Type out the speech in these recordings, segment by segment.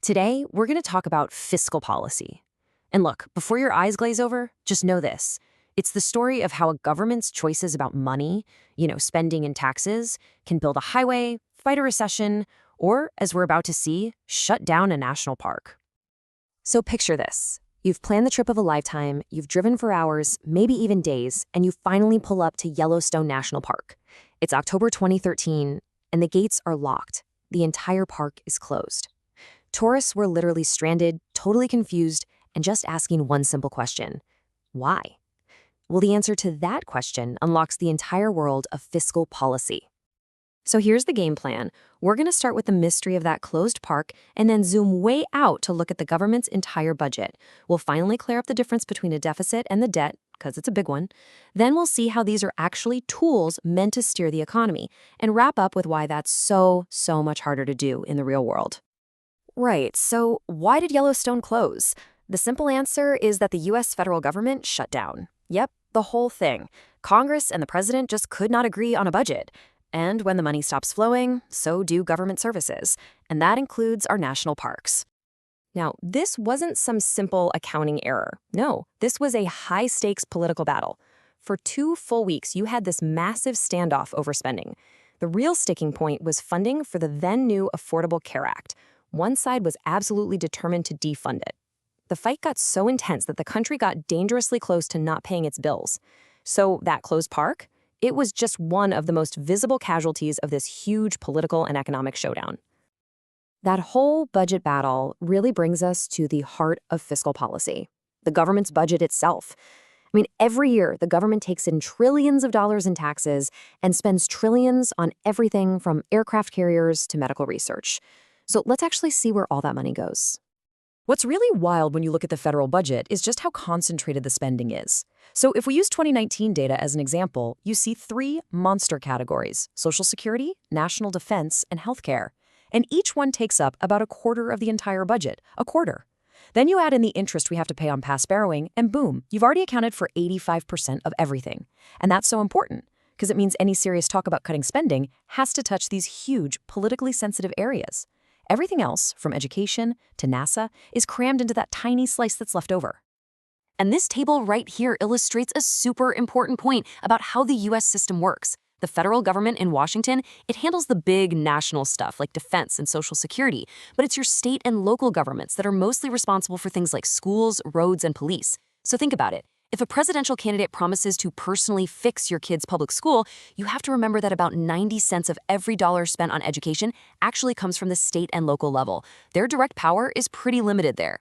Today, we're going to talk about fiscal policy. And look, before your eyes glaze over, just know this. It's the story of how a government's choices about money, spending and taxes, can build a highway, fight a recession, or, as we're about to see, shut down a national park. So picture this. You've planned the trip of a lifetime, you've driven for hours, maybe even days, and you finally pull up to Yellowstone National Park. It's October 2013, and the gates are locked. The entire park is closed. Tourists were literally stranded, totally confused, and just asking one simple question. Why? Well, the answer to that question unlocks the entire world of fiscal policy. So here's the game plan. We're going to start with the mystery of that closed park and then zoom way out to look at the government's entire budget. We'll finally clear up the difference between a deficit and the debt, because it's a big one. Then we'll see how these are actually tools meant to steer the economy, and wrap up with why that's so much harder to do in the real world. Right, so why did Yellowstone close? The simple answer is that the U.S. federal government shut down. Yep, the whole thing. Congress and the president just could not agree on a budget. And when the money stops flowing, so do government services. And that includes our national parks. Now, this wasn't some simple accounting error. No, this was a high-stakes political battle. For 2 full weeks, you had this massive standoff over spending. The real sticking point was funding for the then-new Affordable Care Act. One side was absolutely determined to defund it. The fight got so intense that the country got dangerously close to not paying its bills. So that closed park? It was just one of the most visible casualties of this huge political and economic showdown. That whole budget battle really brings us to the heart of fiscal policy, the government's budget itself. I mean, every year, the government takes in trillions of dollars in taxes and spends trillions on everything from aircraft carriers to medical research. So let's actually see where all that money goes. What's really wild when you look at the federal budget is just how concentrated the spending is. So if we use 2019 data as an example, you see 3 monster categories: Social Security, National Defense, and Healthcare. And each one takes up about a quarter of the entire budget, a quarter. Then you add in the interest we have to pay on past borrowing, and boom, you've already accounted for 85% of everything. And that's so important, because it means any serious talk about cutting spending has to touch these huge, politically sensitive areas. Everything else, from education to NASA, is crammed into that tiny slice that's left over. And this table right here illustrates a super important point about how the U.S. system works. The federal government in Washington, it handles the big national stuff like defense and Social Security, but it's your state and local governments that are mostly responsible for things like schools, roads, and police. So think about it. If a presidential candidate promises to personally fix your kid's public school, you have to remember that about 90 cents of every dollar spent on education actually comes from the state and local level. Their direct power is pretty limited there.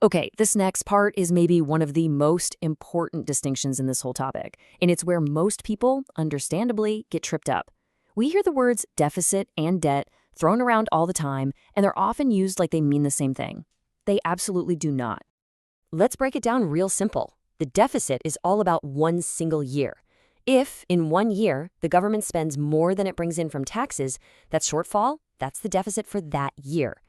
Okay, this next part is maybe one of the most important distinctions in this whole topic, and it's where most people, understandably, get tripped up. We hear the words deficit and debt thrown around all the time, and they're often used like they mean the same thing. They absolutely do not. Let's break it down real simple. The deficit is all about one single year. If, in 1 year, the government spends more than it brings in from taxes, that shortfall, that's the deficit for that year.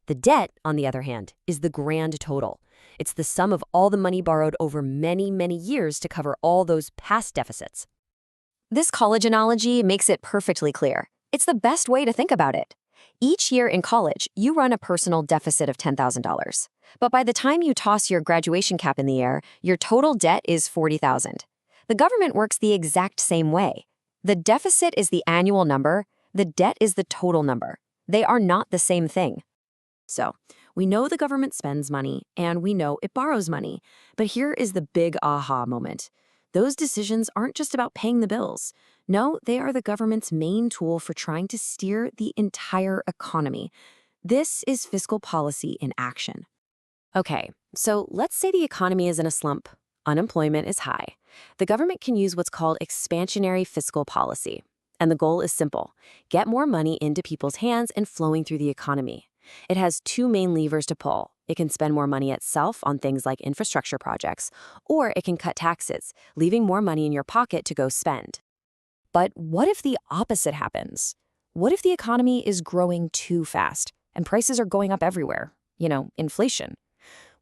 The debt, on the other hand, is the grand total. It's the sum of all the money borrowed over many years to cover all those past deficits. This college analogy makes it perfectly clear. It's the best way to think about it. Each year in college, you run a personal deficit of $10,000. But by the time you toss your graduation cap in the air, your total debt is $40,000. The government works the exact same way. The deficit is the annual number, the debt is the total number. They are not the same thing. So, we know the government spends money, and we know it borrows money. But here is the big aha moment. Those decisions aren't just about paying the bills. No, they are the government's main tool for trying to steer the entire economy. This is fiscal policy in action. Okay, so let's say the economy is in a slump. Unemployment is high. The government can use what's called expansionary fiscal policy. And the goal is simple: get more money into people's hands and flowing through the economy. It has 2 main levers to pull. It can spend more money itself on things like infrastructure projects, or it can cut taxes, leaving more money in your pocket to go spend. But what if the opposite happens? What if the economy is growing too fast and prices are going up everywhere? Inflation.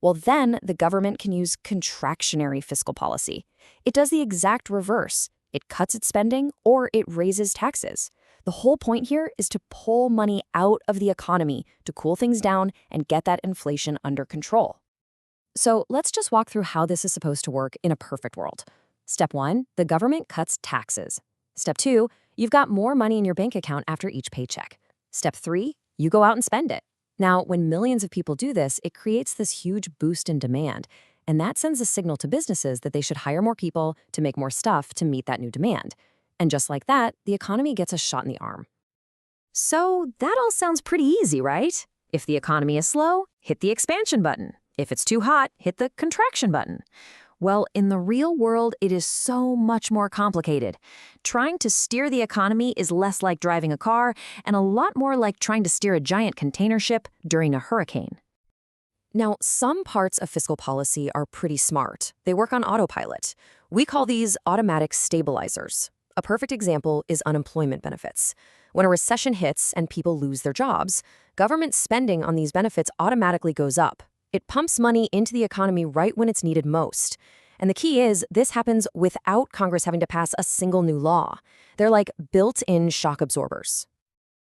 Well, then the government can use contractionary fiscal policy. It does the exact reverse. It cuts its spending or it raises taxes. The whole point here is to pull money out of the economy to cool things down and get that inflation under control. So let's just walk through how this is supposed to work in a perfect world. Step 1, the government cuts taxes. Step 2, you've got more money in your bank account after each paycheck. Step 3, you go out and spend it. Now, when millions of people do this, it creates this huge boost in demand, and that sends a signal to businesses that they should hire more people to make more stuff to meet that new demand. And just like that, the economy gets a shot in the arm. So that all sounds pretty easy, right? If the economy is slow, hit the expansion button. If it's too hot, hit the contraction button. Well, in the real world, it is so much more complicated. Trying to steer the economy is less like driving a car and a lot more like trying to steer a giant container ship during a hurricane. Now, some parts of fiscal policy are pretty smart. They work on autopilot. We call these automatic stabilizers. A perfect example is unemployment benefits. When a recession hits and people lose their jobs, government spending on these benefits automatically goes up. It pumps money into the economy right when it's needed most. And the key is, this happens without Congress having to pass a single new law. They're like built-in shock absorbers.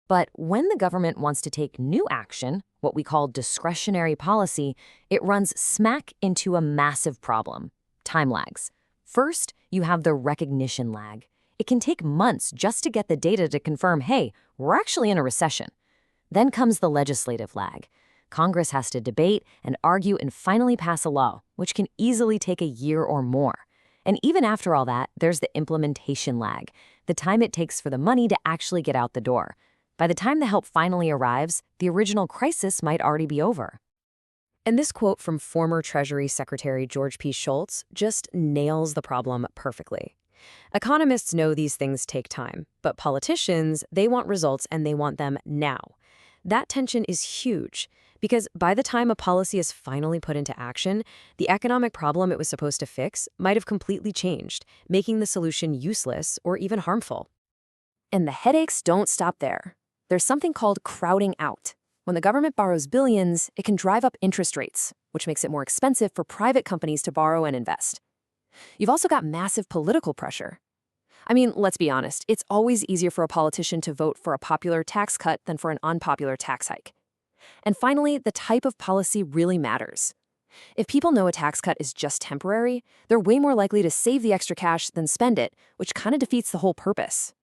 But when the government wants to take new action, what we call discretionary policy, it runs smack into a massive problem: time lags. First, you have the recognition lag. It can take months just to get the data to confirm, hey, we're actually in a recession. Then comes the legislative lag. Congress has to debate and argue and finally pass a law, which can easily take a year or more. And even after all that, there's the implementation lag, the time it takes for the money to actually get out the door. By the time the help finally arrives, the original crisis might already be over. And this quote from former Treasury Secretary George P. Shultz just nails the problem perfectly. Economists know these things take time, but politicians, they want results and they want them now. That tension is huge, because by the time a policy is finally put into action, the economic problem it was supposed to fix might have completely changed, making the solution useless or even harmful. And the headaches don't stop there. There's something called crowding out. When the government borrows billions, it can drive up interest rates, which makes it more expensive for private companies to borrow and invest. You've also got massive political pressure. I mean, let's be honest, it's always easier for a politician to vote for a popular tax cut than for an unpopular tax hike. And finally, the type of policy really matters. If people know a tax cut is just temporary, they're way more likely to save the extra cash than spend it, which kind of defeats the whole purpose.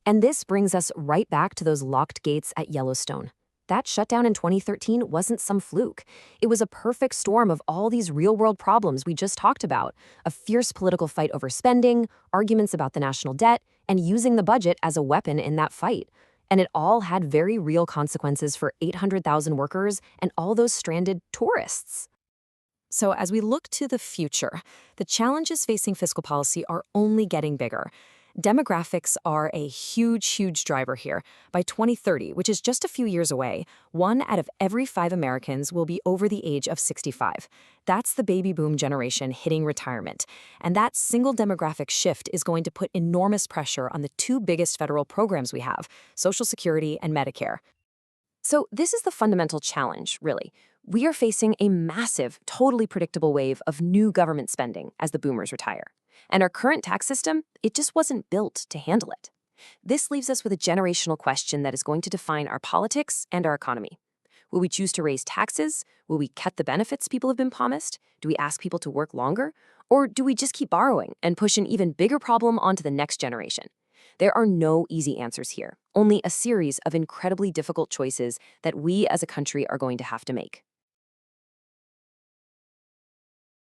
And this brings us right back to those locked gates at Yellowstone. That shutdown in 2013 wasn't some fluke. It was a perfect storm of all these real-world problems we just talked about: a fierce political fight over spending, arguments about the national debt, and using the budget as a weapon in that fight. And it all had very real consequences for 800,000 workers and all those stranded tourists. So as we look to the future, the challenges facing fiscal policy are only getting bigger. Demographics are a huge driver here. By 2030, which is just a few years away, 1 out of every 5 Americans will be over the age of 65. That's the baby boom generation hitting retirement. And that single demographic shift is going to put enormous pressure on the 2 biggest federal programs we have, Social Security and Medicare. So this is the fundamental challenge, really. We are facing a massive, totally predictable wave of new government spending as the boomers retire. And our current tax system, it just wasn't built to handle it. This leaves us with a generational question that is going to define our politics and our economy. Will we choose to raise taxes? Will we cut the benefits people have been promised? Do we ask people to work longer? Or do we just keep borrowing and push an even bigger problem onto the next generation? There are no easy answers here, only a series of incredibly difficult choices that we as a country are going to have to make.